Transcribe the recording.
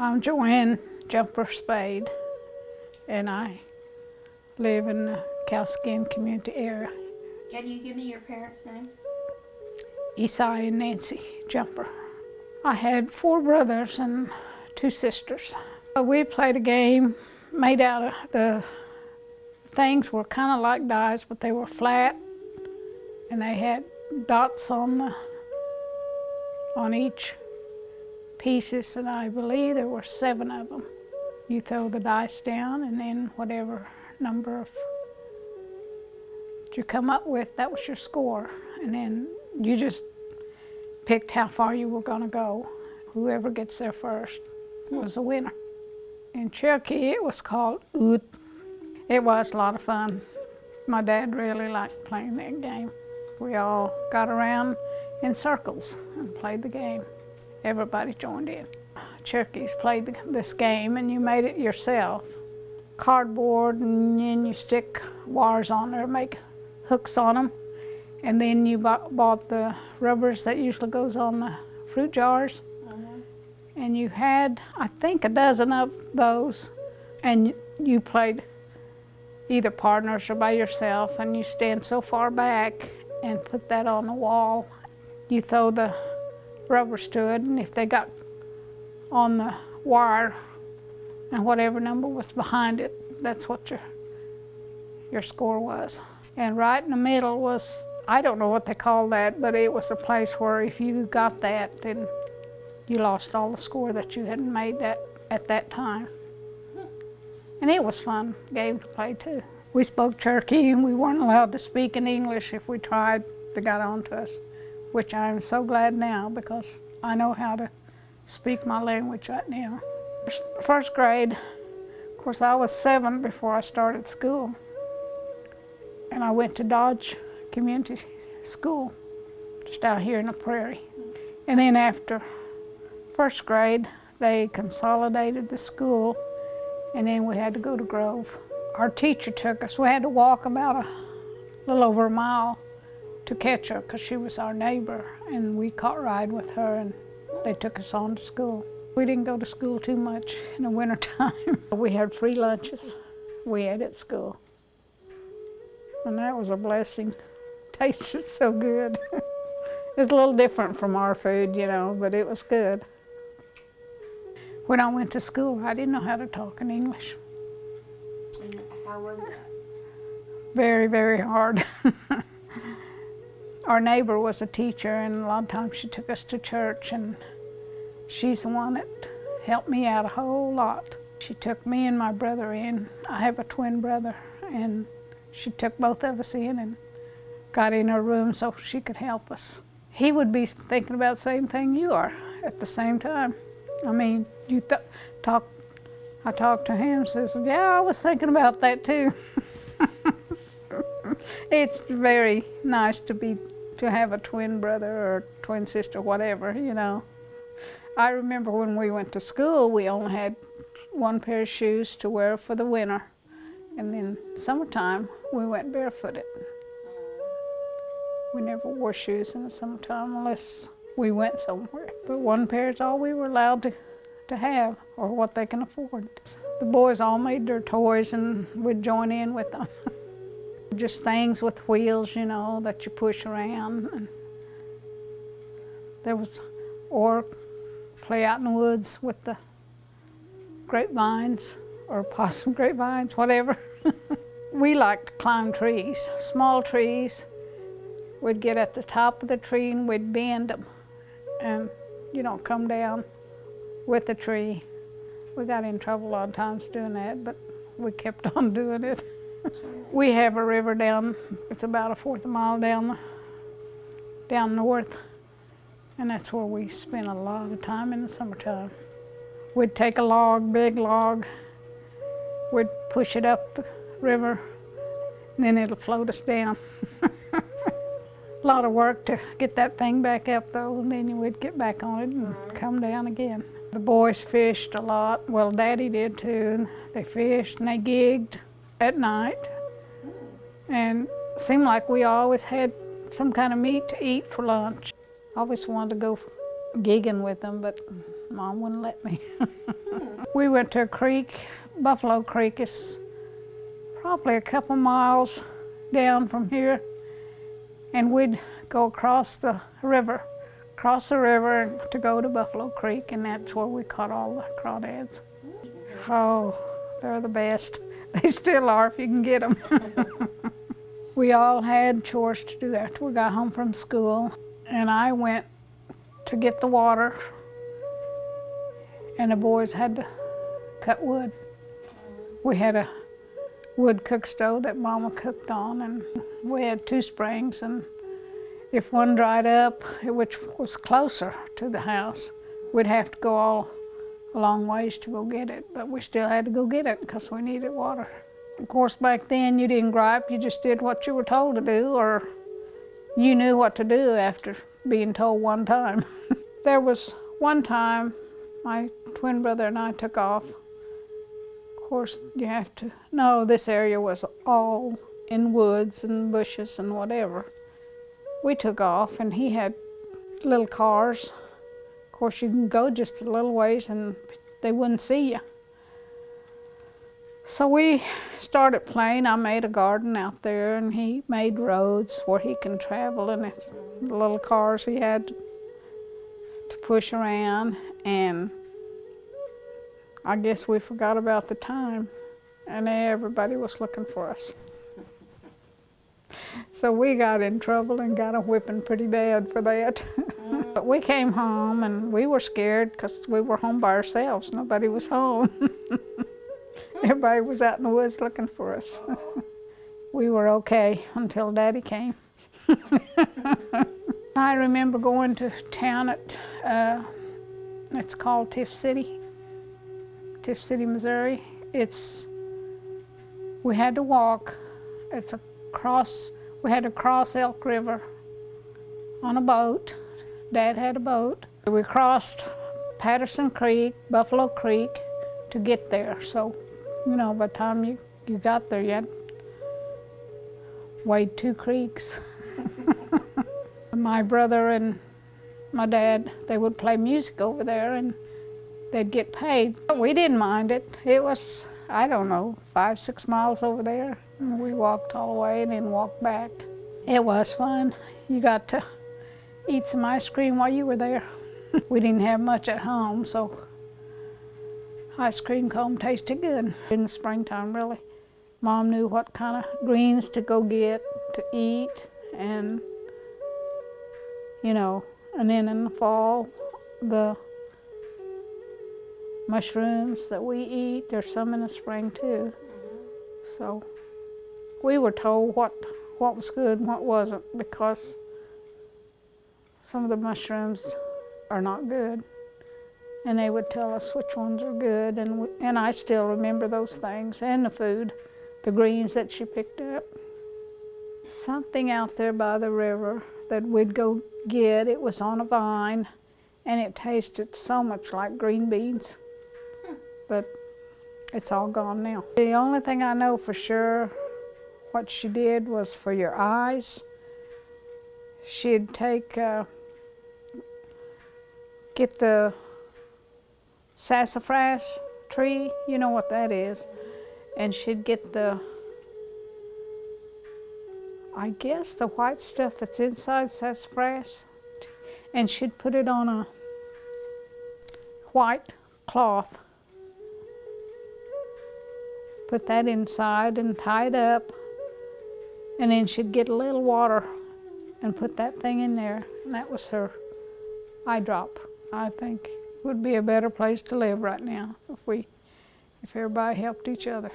I'm Joan Jumper Spade, and I live in the Cowskin community area. Can you give me your parents' names? Esai and Nancy Jumper. I had 4 brothers and 2 sisters. We played a game made out of the things were kind of like dice, but they were flat, and they had dots on each pieces, and I believe there were 7 of them. You throw the dice down, and then whatever number of you come up with, that was your score, and then you just picked how far you were going to go. Whoever gets there first was the winner. In Cherokee, it was called oot. It was a lot of fun. My dad really liked playing that game. We all got around in circles and played the game. Everybody joined in. Cherokees played this game, and you made it yourself. Cardboard, and then you stick wires on there, make hooks on them, and then you bought the rubbers that usually goes on the fruit jars. And you had, I think, a dozen of those, and you played either partners or by yourself, and you stand so far back and put that on the wall. You throw the rubbers to it, and if they got on the wire and whatever number was behind it, that's what your score was. And right in the middle was, I don't know what they call that, but it was a place where if you got that, then you lost all the score that you had made at that time. And it was a fun game to play too. We spoke Cherokee, and we weren't allowed to speak in English. If we tried, they got on to us, which I'm so glad now, because I know how to speak my language right now. First grade, of course, I was 7 before I started school, and I went to Dodge Community School, just out here in the prairie. And then after first grade, they consolidated the school, and then we had to go to Grove. Our teacher took us. We had to walk about a little over a mile to catch her, because she was our neighbor, and we caught a ride with her, and they took us on to school. We didn't go to school too much in the wintertime. We had free lunches we ate at school, and that was a blessing. Tasted so good. It's a little different from our food, you know, but it was good. When I went to school, I didn't know how to talk in English. And how was it? Very, very hard. Our neighbor was a teacher, and a lot of times she took us to church, and she's the one that helped me out a whole lot. She took me and my brother in. I have a twin brother, and she took both of us in and got in her room so she could help us. He would be thinking about the same thing you are at the same time. I mean, I talked to him and says, yeah, I was thinking about that too. It's very nice to have a twin brother or twin sister, whatever, you know. I remember when we went to school, we only had 1 pair of shoes to wear for the winter. And then summertime, we went barefooted. We never wore shoes in the summertime unless we went somewhere. But 1 pair is all we were allowed to have, or what they can afford. The boys all made their toys, and we'd join in with them. Just things with wheels, you know, that you push around. And there was, or play out in the woods with the grapevines, or possum grapevines, whatever. We liked to climb trees, small trees. We'd get at the top of the tree, and we'd bend them, and you don't come down with the tree. We got in trouble a lot of times doing that, but we kept on doing it. We have a river down, it's about a 1/4 mile down north, and that's where we spend a lot of time in the summertime. We'd take a log, big log, we'd push it up the river, and then it'll float us down. A lot of work to get that thing back up though, and then we'd get back on it and come down again. The boys fished a lot. Well, Daddy did too. They fished and they gigged at night. And it seemed like we always had some kind of meat to eat for lunch. I always wanted to go gigging with them, but Mom wouldn't let me. We went to a creek. Buffalo Creek is probably a couple miles down from here, and we'd go across the river to go to Buffalo Creek, and that's where we caught all the crawdads. Oh, they're the best. They still are if you can get them. We all had chores to do after we got home from school, and I went to get the water, and the boys had to cut wood. We had a wood cook stove that Mama cooked on, and we had 2 springs, and if one dried up, which was closer to the house, we'd have to go all a long ways to go get it, but we still had to go get it because we needed water. Of course, back then you didn't gripe, you just did what you were told to do, or you knew what to do after being told one time. There was one time my twin brother and I took off. Of course, you have to know this area was all in woods and bushes and whatever. We took off, and he had little cars. Of course, you can go just a little ways and they wouldn't see you. So we started playing. I made a garden out there, and he made roads where he can travel, and it's the little cars he had to push around. And I guess we forgot about the time, and everybody was looking for us. So we got in trouble and got a whipping pretty bad for that. But we came home, and we were scared because we were home by ourselves. Nobody was home. Everybody was out in the woods looking for us. We were okay until Daddy came. I remember going to town at, it's called Tiff City, Missouri. We had to walk. We had to cross Elk River on a boat. Dad had a boat. We crossed Patterson Creek, Buffalo Creek to get there. So, you know, by the time you got there, you had wade 2 creeks. My brother and my dad, they would play music over there, and they'd get paid. But we didn't mind it. It was, I don't know, 5-6 miles over there. And we walked all the way and then walked back. It was fun. You got to eat some ice cream while you were there. We didn't have much at home, so ice cream cone tasted good. In the springtime, really. Mom knew what kind of greens to go get to eat, and you know, and then in the fall, the mushrooms that we eat, there's some in the spring too. So we were told what was good and what wasn't, because some of the mushrooms are not good, and they would tell us which ones are good, and I still remember those things, and the food, the greens that she picked up. Something out there by the river that we'd go get, it was on a vine, and it tasted so much like green beans, but it's all gone now. The only thing I know for sure what she did was for your eyes. She'd get the sassafras tree, you know what that is, and she'd get I guess the white stuff that's inside sassafras, and she'd put it on a white cloth, put that inside and tie it up, and then she'd get a little water and put that thing in there, and that was her eye drop. I think it would be a better place to live right now if everybody helped each other.